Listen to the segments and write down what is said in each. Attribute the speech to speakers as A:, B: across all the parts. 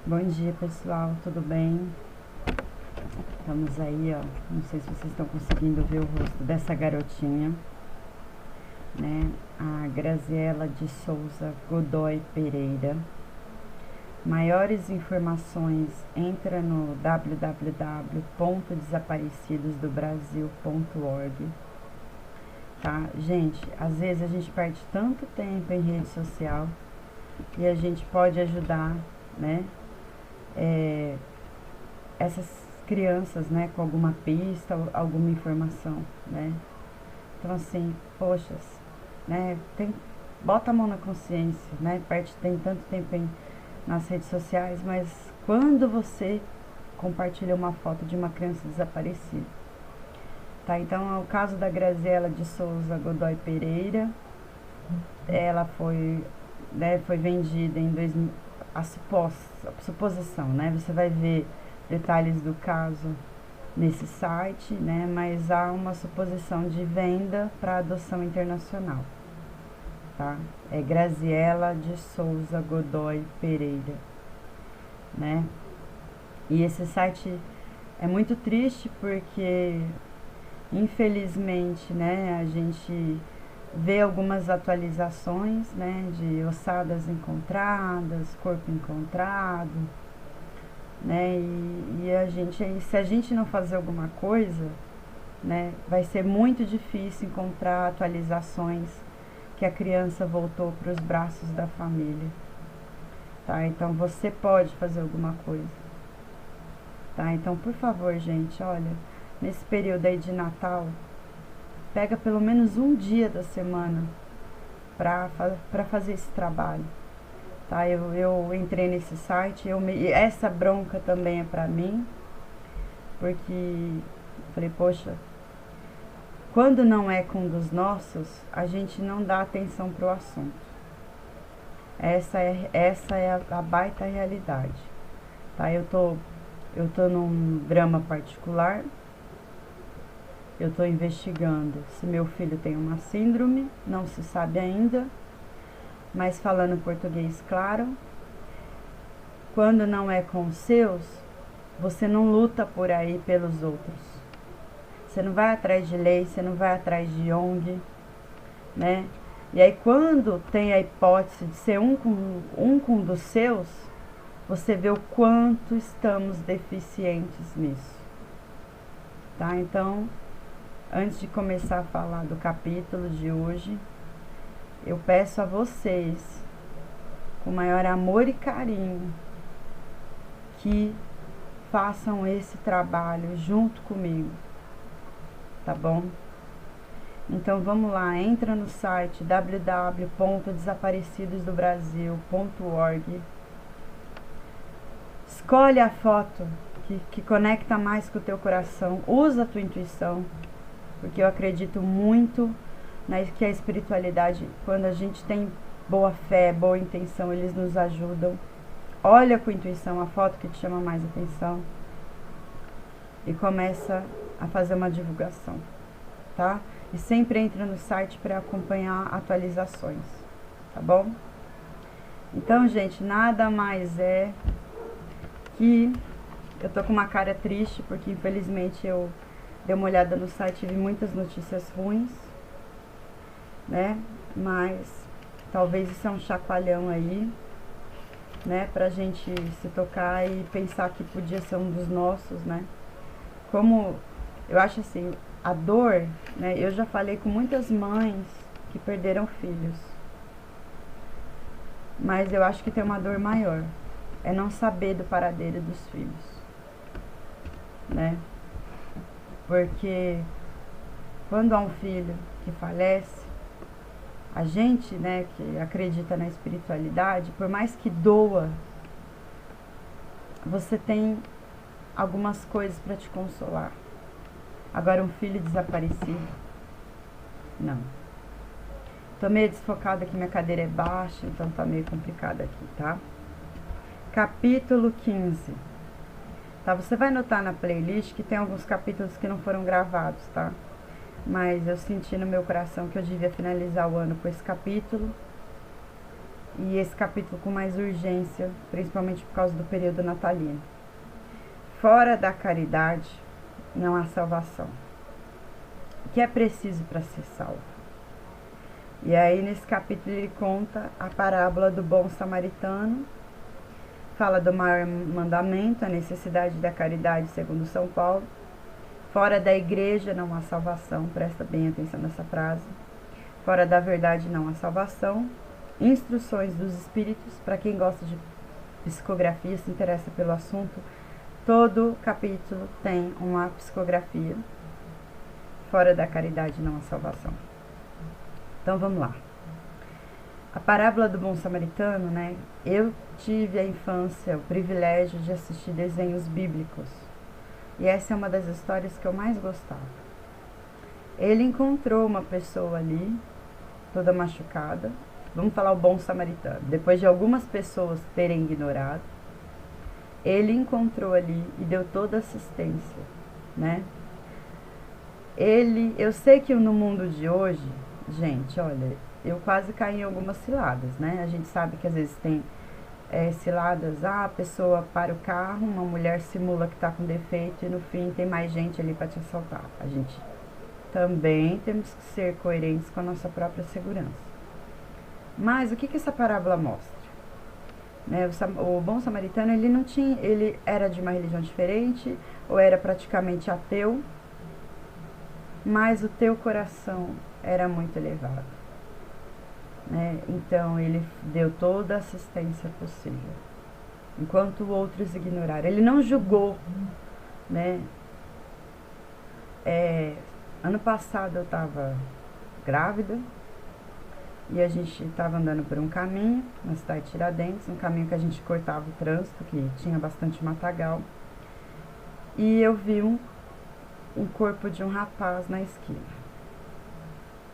A: Bom dia, pessoal, tudo bem? Estamos aí, ó. Não sei se vocês estão conseguindo ver o rosto dessa garotinha, né? A Graziela de Souza Godoy Pereira. Maiores informações, entra no www.desaparecidosdobrasil.org, tá? Gente, às vezes a gente perde tanto tempo em rede social e a gente pode ajudar, né? Essas crianças, né, com alguma pista, alguma informação, né? Então assim, poxa, né, bota a mão na consciência, né? Tem tanto tempo nas redes sociais, mas quando você compartilha uma foto de uma criança desaparecida, tá? Então, é o caso da Graziela de Souza Godoy Pereira. Ela foi, né, foi vendida em a suposição, né? Você vai ver detalhes do caso nesse site, né? Mas há uma suposição de venda para adoção internacional, tá? É Graziela de Souza Godoy Pereira, né? E esse site é muito triste porque, infelizmente, né, a gente vê algumas atualizações, né, de ossadas encontradas, corpo encontrado, né, e a gente, se a gente não fazer alguma coisa, né, vai ser muito difícil encontrar atualizações que a criança voltou para os braços da família, tá? Então você pode fazer alguma coisa, tá? Então, por favor, gente, olha, nesse período aí de Natal, pega pelo menos um dia da semana para fazer esse trabalho, tá? Eu entrei nesse site, essa bronca também é para mim, porque falei, poxa, quando não é com um dos nossos, a gente não dá atenção pro assunto. Essa é a baita realidade, tá? Eu tô num drama particular. Eu estou investigando se meu filho tem uma síndrome, não se sabe ainda, mas falando português claro, quando não é com os seus, você não luta por aí pelos outros. Você não vai atrás de lei, você não vai atrás de ONG, né? E aí quando tem a hipótese de ser um com um dos seus, você vê o quanto estamos deficientes nisso, tá? Então, antes de começar a falar do capítulo de hoje, eu peço a vocês, com maior amor e carinho, que façam esse trabalho junto comigo, tá bom? Então vamos lá, entra no site www.desaparecidosdobrasil.org, escolhe a foto que conecta mais com o teu coração, usa a tua intuição, porque eu acredito muito que a espiritualidade, quando a gente tem boa fé, boa intenção, eles nos ajudam. Olha com intuição a foto que te chama mais atenção e começa a fazer uma divulgação, tá? E sempre entra no site para acompanhar atualizações, tá bom? Então, gente, nada mais é que eu tô com uma cara triste porque infelizmente eu dei uma olhada no site e vi muitas notícias ruins, né? Mas talvez isso é um chacoalhão aí, né? Pra gente se tocar e pensar que podia ser um dos nossos, né? Como eu acho assim, a dor, né? Eu já falei com muitas mães que perderam filhos, mas eu acho que tem uma dor maior, é não saber do paradeiro dos filhos, né? Porque quando há um filho que falece, a gente, né, que acredita na espiritualidade, por mais que doa, você tem algumas coisas para te consolar. Agora, um filho desaparecido, não. Tô meio desfocada aqui, minha cadeira é baixa, então tá meio complicado aqui, tá? Capítulo 15. Tá, você vai notar na playlist que tem alguns capítulos que não foram gravados, tá? Mas eu senti no meu coração que eu devia finalizar o ano com esse capítulo, e esse capítulo com mais urgência, principalmente por causa do período natalino. Fora da caridade não há salvação. O que é preciso para ser salvo? E aí nesse capítulo ele conta a parábola do bom samaritano, fala do maior mandamento, a necessidade da caridade segundo São Paulo. Fora da igreja não há salvação, presta bem atenção nessa frase. Fora da verdade não há salvação. Instruções dos espíritos, para quem gosta de psicografia, se interessa pelo assunto, todo capítulo tem uma psicografia. Fora da caridade não há salvação. Então vamos lá. A parábola do bom samaritano, né? Eu tive a infância, o privilégio de assistir desenhos bíblicos. E essa é uma das histórias que eu mais gostava. Ele encontrou uma pessoa ali, toda machucada. Vamos falar o bom samaritano. Depois de algumas pessoas terem ignorado, ele encontrou ali e deu toda a assistência, né? Eu sei que no mundo de hoje, gente, olha, eu quase caí em algumas ciladas, né? A gente sabe que às vezes tem ciladas, a pessoa para o carro, uma mulher simula que está com defeito e no fim tem mais gente ali para te assaltar. A gente também temos que ser coerentes com a nossa própria segurança. Mas o que essa parábola mostra? Né, o bom samaritano, ele era de uma religião diferente, ou era praticamente ateu, mas o teu coração era muito elevado, né? Então ele deu toda a assistência possível, enquanto outros ignoraram. Ele não julgou, né? Ano passado eu estava grávida e a gente estava andando por um caminho na cidade de Tiradentes, um caminho que a gente cortava o trânsito, que tinha bastante matagal, e eu vi um corpo de um rapaz na esquina.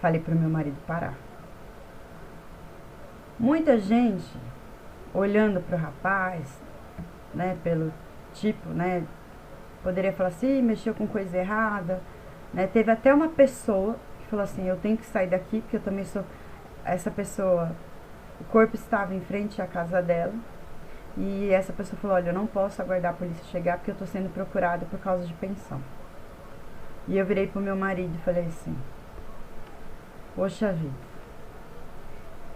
A: Falei pro meu marido parar. Muita gente olhando pro rapaz, né, pelo tipo, né, poderia falar assim, mexeu com coisa errada, né? Teve até uma pessoa que falou assim, eu tenho que sair daqui porque eu também sou essa pessoa. O corpo estava em frente à casa dela e essa pessoa falou, olha, eu não posso aguardar a polícia chegar porque eu estou sendo procurada por causa de pensão. E eu virei pro meu marido e falei assim, poxa vida,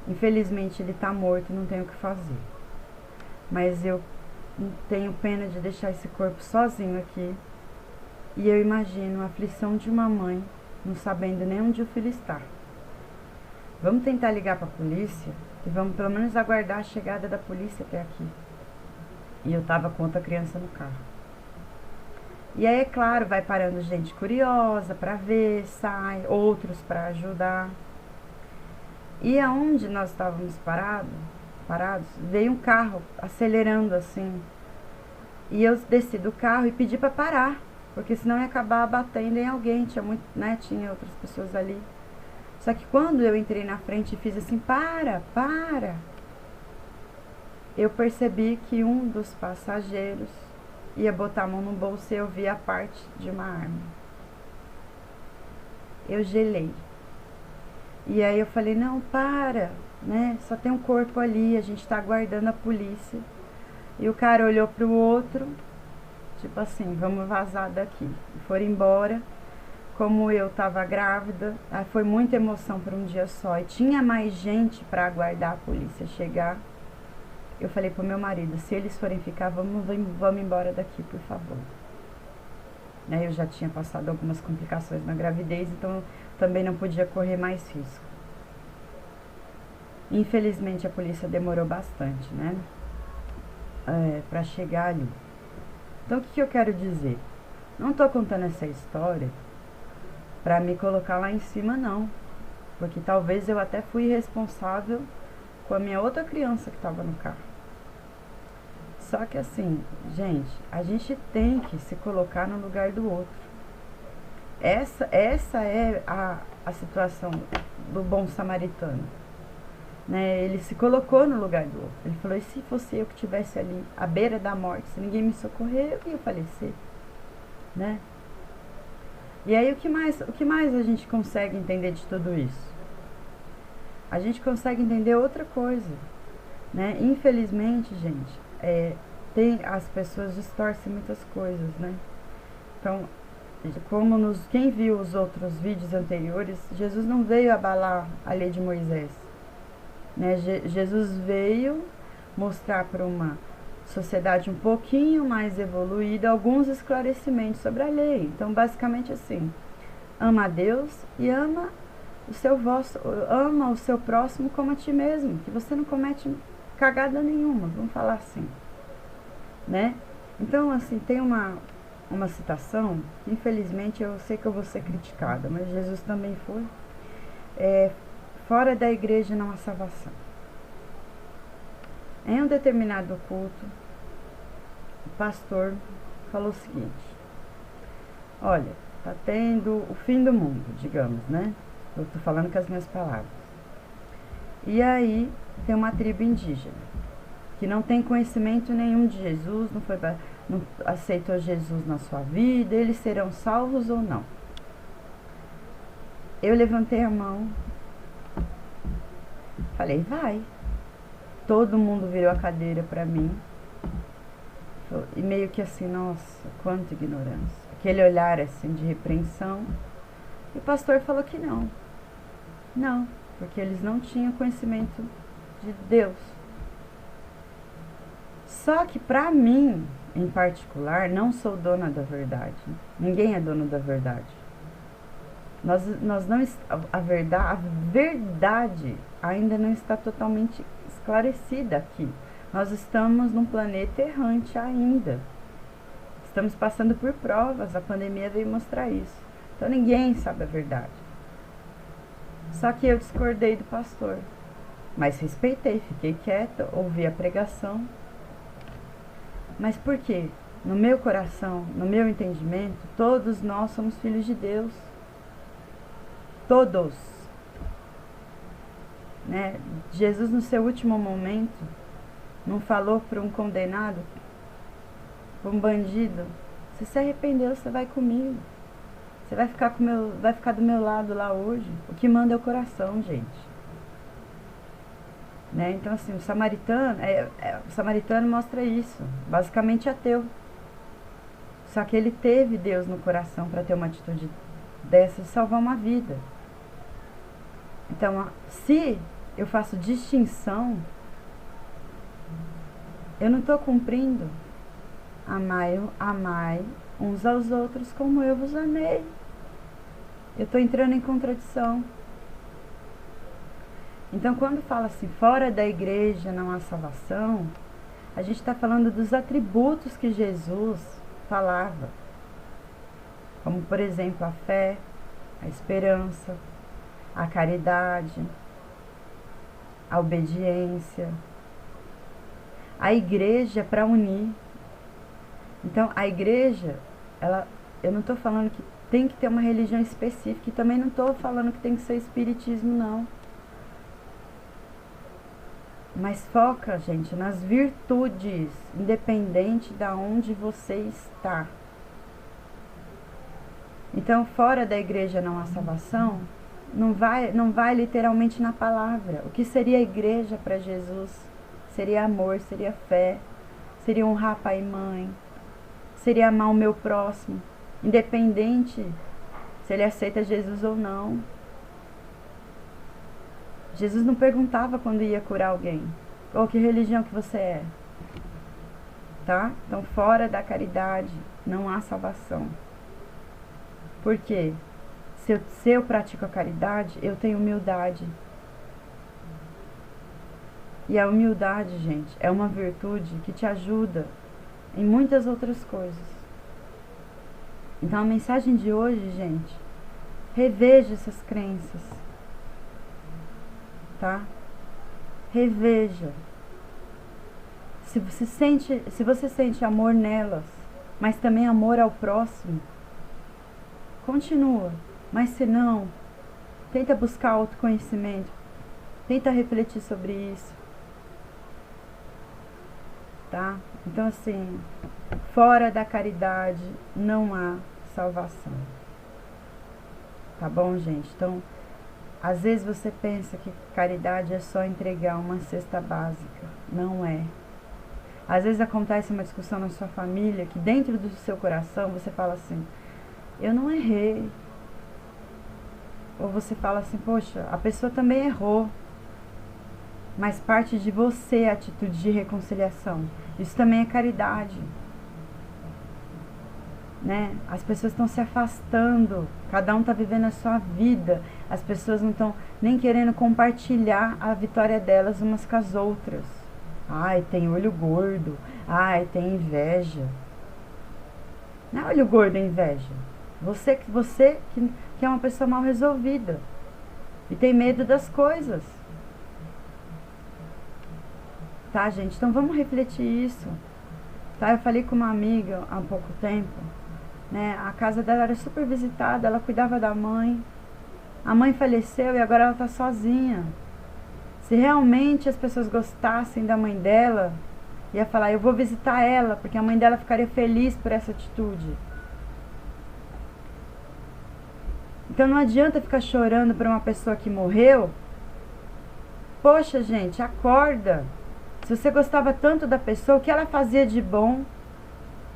A: infelizmente ele tá morto, não tenho o que fazer, mas eu tenho pena de deixar esse corpo sozinho aqui, e eu imagino a aflição de uma mãe não sabendo nem onde o filho está. Vamos tentar ligar para a polícia e vamos pelo menos aguardar a chegada da polícia até aqui. E eu tava com outra criança no carro. E aí, é claro, vai parando gente curiosa para ver, sai, outros para ajudar. E aonde nós estávamos parados, veio um carro acelerando assim. E eu desci do carro e pedi para parar, porque senão ia acabar batendo em alguém, tinha outras pessoas ali. Só que quando eu entrei na frente e fiz assim, para, eu percebi que um dos passageiros ia botar a mão no bolso e eu vi a parte de uma arma. Eu gelei. E aí eu falei, não, para, né? Só tem um corpo ali, a gente tá aguardando a polícia. E o cara olhou pro outro, tipo assim, vamos vazar daqui. E foram embora. Como eu tava grávida, foi muita emoção por um dia só. E tinha mais gente para aguardar a polícia chegar. Eu falei pro meu marido, se eles forem ficar, vamos embora daqui, por favor. Né, eu já tinha passado algumas complicações na gravidez, então também não podia correr mais risco. Infelizmente a polícia demorou bastante, né? Para chegar ali. Então o que eu quero dizer? Não tô contando essa história para me colocar lá em cima, não. Porque talvez eu até fui responsável com a minha outra criança que estava no carro. Só que assim, gente, a gente tem que se colocar no lugar do outro. Essa é a situação do bom samaritano. Né? Ele se colocou no lugar do outro. Ele falou, e se fosse eu que estivesse ali, à beira da morte, se ninguém me socorrer, eu ia falecer. Né? E aí o que mais a gente consegue entender de tudo isso? A gente consegue entender outra coisa. né? Infelizmente, gente, as pessoas distorcem muitas coisas, né? Então, como quem viu os outros vídeos anteriores, Jesus não veio abalar a lei de Moisés, né? Jesus veio mostrar para uma sociedade um pouquinho mais evoluída alguns esclarecimentos sobre a lei. Então, basicamente assim, ama a Deus e ama o seu próximo como a ti mesmo, que você não comete cagada nenhuma, vamos falar assim, né? Então, assim, tem uma citação, que infelizmente eu sei que eu vou ser criticada, mas Jesus também foi, fora da igreja não há salvação. Em um determinado culto, o pastor falou o seguinte: olha, tá tendo o fim do mundo, digamos, né? Eu tô falando com as minhas palavras. E aí tem uma tribo indígena que não tem conhecimento nenhum de Jesus, não aceitou Jesus na sua vida, eles serão salvos ou não? Eu levantei a mão, falei, vai. Todo mundo virou a cadeira para mim. E meio que assim, nossa, quanta ignorância. Aquele olhar assim de repreensão. E o pastor falou que não. Não, porque eles não tinham conhecimento de Deus. Só que para mim, em particular, não sou dona da verdade. Ninguém é dono da verdade. Nós não, a verdade ainda não está totalmente esclarecida aqui. Nós estamos num planeta errante ainda. Estamos passando por provas, a pandemia veio mostrar isso. Então ninguém sabe a verdade. Só que eu discordei do pastor, mas respeitei, fiquei quieta, ouvi a pregação. Mas por quê? No meu coração, no meu entendimento, todos nós somos filhos de Deus. Todos. Né? Jesus, no seu último momento, não falou para um condenado, para um bandido: se arrependeu, você vai comigo. Você vai ficar do meu lado lá hoje. O que manda é o coração, gente. Né? Então, assim, o samaritano mostra isso. Basicamente ateu. Só que ele teve Deus no coração para ter uma atitude dessa de salvar uma vida. Então, se eu faço distinção, eu não estou cumprindo. Amai uns aos outros como eu vos amei. Eu estou entrando em contradição. Então, quando fala assim, fora da igreja não há salvação, a gente está falando dos atributos que Jesus falava. Como, por exemplo, a fé, a esperança, a caridade, a obediência. A igreja para unir. Então, a igreja, eu não estou falando que tem que ter uma religião específica, e também não estou falando que tem que ser espiritismo, não. Mas foca, gente, nas virtudes, independente de onde você está. Então, fora da igreja não há salvação, não vai literalmente na palavra. O que seria a igreja para Jesus? Seria amor, seria fé, seria honrar pai e mãe, seria amar o meu próximo, independente se ele aceita Jesus ou não. Jesus não perguntava quando ia curar alguém: ou que religião que você é? Tá? Então, fora da caridade não há salvação. Por quê? Se eu pratico a caridade, eu tenho humildade. E a humildade, gente, é uma virtude que te ajuda em muitas outras coisas. Então, a mensagem de hoje, gente, reveja essas crenças. Tá? Reveja. Se você sente amor nelas, mas também amor ao próximo, continua. Mas se não, tenta buscar autoconhecimento. Tenta refletir sobre isso. Tá? Então, assim, fora da caridade não há salvação. Tá bom, gente? Então, Às vezes você pensa que caridade é só entregar uma cesta básica. Não é. Às vezes acontece uma discussão na sua família que dentro do seu coração você fala assim, eu não errei. Ou você fala assim, poxa, a pessoa também errou. Mas parte de você a atitude de reconciliação. Isso também é caridade. Né? As pessoas estão se afastando, cada um está vivendo a sua vida, as pessoas não estão nem querendo compartilhar a vitória delas umas com as outras. Ai, tem olho gordo, ai, tem inveja. Não é olho gordo, é inveja. Você que é uma pessoa mal resolvida e tem medo das coisas. Tá, gente? Então vamos refletir isso. Tá? Eu falei com uma amiga há pouco tempo, né? A casa dela era super visitada, ela cuidava da mãe. A mãe faleceu e agora ela está sozinha. Se realmente as pessoas gostassem da mãe dela, ia falar, eu vou visitar ela, porque a mãe dela ficaria feliz por essa atitude. Então não adianta ficar chorando por uma pessoa que morreu. Poxa, gente, acorda. Se você gostava tanto da pessoa, o que ela fazia de bom?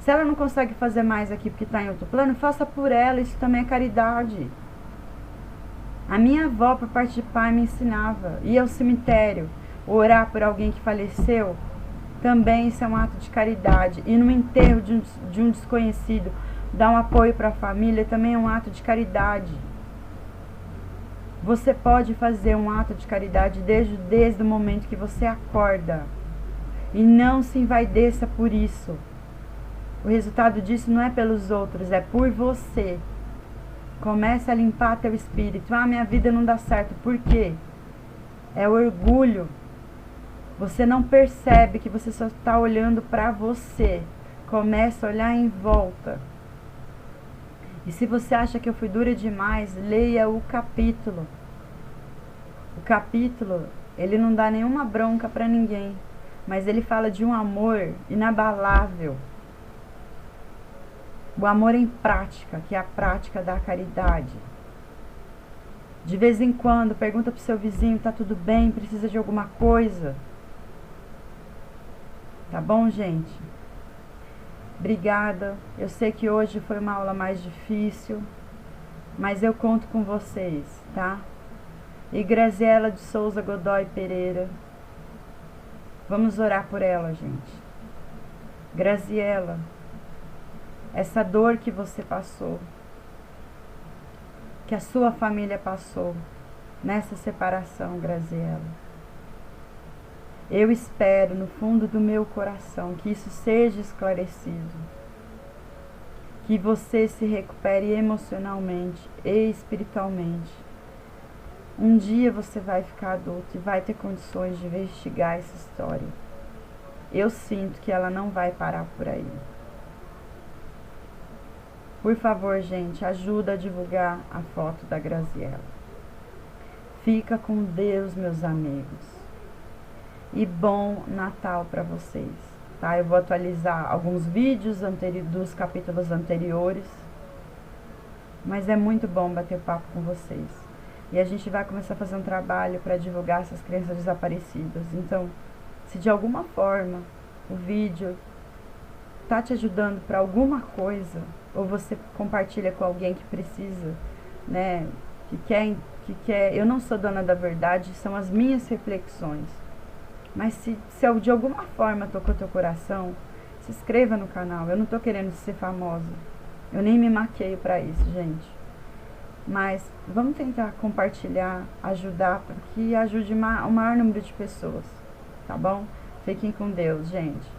A: Se ela não consegue fazer mais aqui porque está em outro plano, faça por ela, isso também é caridade. A minha avó, por parte de pai, me ensinava. Ir ao cemitério, orar por alguém que faleceu, também isso é um ato de caridade. Ir no enterro de um desconhecido, dar um apoio para a família, também é um ato de caridade. Você pode fazer um ato de caridade desde o momento que você acorda. E não se envaideça por isso. O resultado disso não é pelos outros, é por você. Comece a limpar teu espírito. Ah, minha vida não dá certo. Por quê? É orgulho. Você não percebe que você só está olhando para você. Comece a olhar em volta. E se você acha que eu fui dura demais, leia o capítulo. O capítulo, ele não dá nenhuma bronca para ninguém. Mas ele fala de um amor inabalável. O amor em prática, que é a prática da caridade. De vez em quando, pergunta pro seu vizinho, tá tudo bem? Precisa de alguma coisa? Tá bom, gente? Obrigada. Eu sei que hoje foi uma aula mais difícil, mas eu conto com vocês, tá? E Graziela de Souza Godoy Pereira. Vamos orar por ela, gente. Graziela, essa dor que você passou, que a sua família passou nessa separação, Graziela, eu espero no fundo do meu coração que isso seja esclarecido, que você se recupere emocionalmente e espiritualmente. Um dia você vai ficar adulto e vai ter condições de investigar essa história. Eu sinto que ela não vai parar por aí. Por favor, gente, ajuda a divulgar a foto da Graziela. Fica com Deus, meus amigos. E bom Natal para vocês. Tá? Eu vou atualizar alguns vídeos dos capítulos anteriores. Mas é muito bom bater papo com vocês. E a gente vai começar a fazer um trabalho para divulgar essas crianças desaparecidas. Então, se de alguma forma o vídeo tá te ajudando para alguma coisa, ou você compartilha com alguém que precisa, né, que quer, eu não sou dona da verdade, são as minhas reflexões. Mas se eu de alguma forma tocou teu coração, se inscreva no canal. Eu não tô querendo ser famosa. Eu nem me maqueio para isso, gente. Mas vamos tentar compartilhar, ajudar, para que ajude o maior número de pessoas, tá bom? Fiquem com Deus, gente.